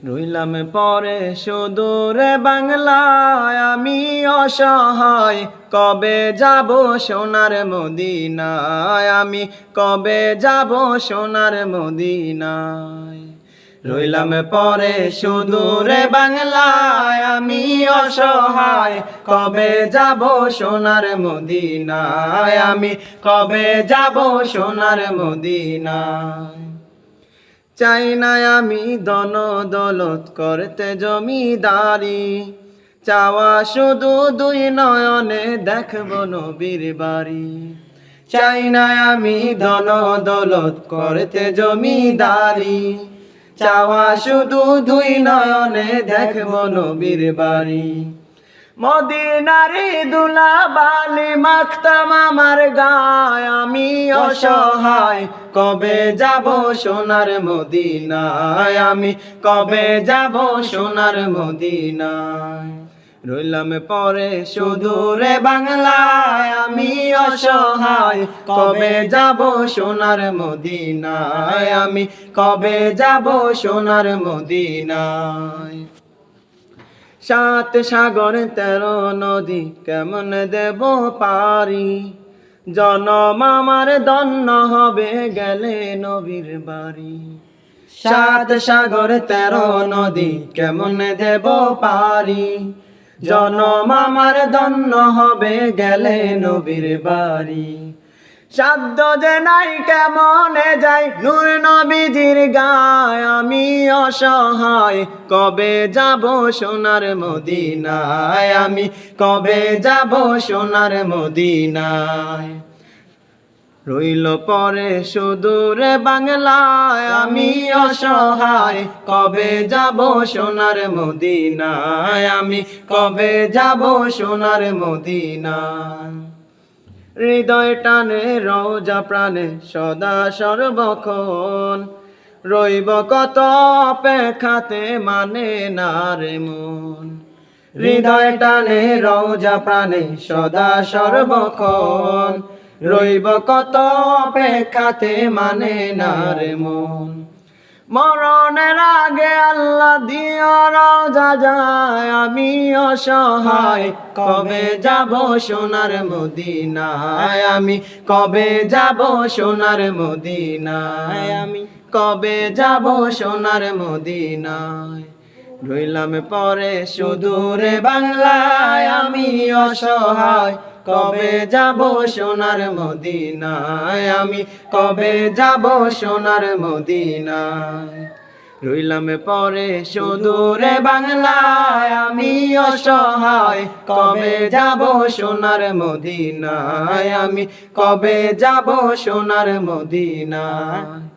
রইলাম পরে সুদূর বাংলায় আমি অসহায়, কবে যাব সোনার মদিনায়, আমি কবে যাব সোনার মদিনায়। রইলাম পরে সুদূর বাংলায় আমি অসহায়, কবে যাব সোনার মদিনায়, আমি কবে যাব সোনার মদিনায়। চাই না আমি ধন দৌলত করতে জমিদারি, চাওয়া শুধু দুই নয়নে দেখব নবীর বাড়ি। চাই না আমি ধন দৌলত করতে জমিদারি, চাওয়া শুধু দুই নয়নে দেখব নবীর বাড়ি। মদিনারি দুলাবালি মাখতাম আমার গায়, আমি অসহায়, কবে যাব সোনার মদিনায়, আমি কবে যাব সোনার মদিনায়। রইলাম পরে সুদূর বাংলায় আমি অসহায়, কবে যাব সোনার মদিনায়, আমি কবে যাব সোনার মদিনায়। সাত সাগর 13 নদী কেমন দেব পারি, জনম আমার ধন্য হবে গেলে নবীর বাড়ি। সাত সাগর 13 নদী কেমন দেব পারি, জনম আমার ধন্য হবে গেলে নবীর বাড়ি। সাধ্য যে নাই কেমনে যাই নূর নবীজির গায়, আমি অসহায়, কবে যাব সোনার মদিনায়, আমি কবে যাব সোনার মদিনায়। রইল পরে সুদূর বাংলায় আমি অসহায়, কবে যাব সোনার মদিনায়, আমি কবে যাব সোনার মদিনায়। হৃদয় টানে রওজা প্রাণে সদা সর্বক্ষণ, রইব কত অপেক্ষাতে মানে না রে মন। হৃদয় টানে রওজা প্রাণে সদা সর্বক্ষণ, রইব কত অপেক্ষাতে মানে না রে মন। মরণের আগে আল্লাহ দিও রওজা যায়, আমি অসহায়, কবে যাব সোনার মদিনায়, আমি কবে যাব সোনার মদিনায়, আমি কবে যাব সোনার মদিনায়। রইলাম পরে সুদূর বাংলায় আমি অসহায়, কবে যাব সোনার মদিনায়, আমি কবে যাব সোনার মদিনায়। রইলাম পরে সুদূর বাংলায় আমি অসহায়, কবে যাব সোনার মদিনায়, আমি কবে যাব সোনার মদিনায়।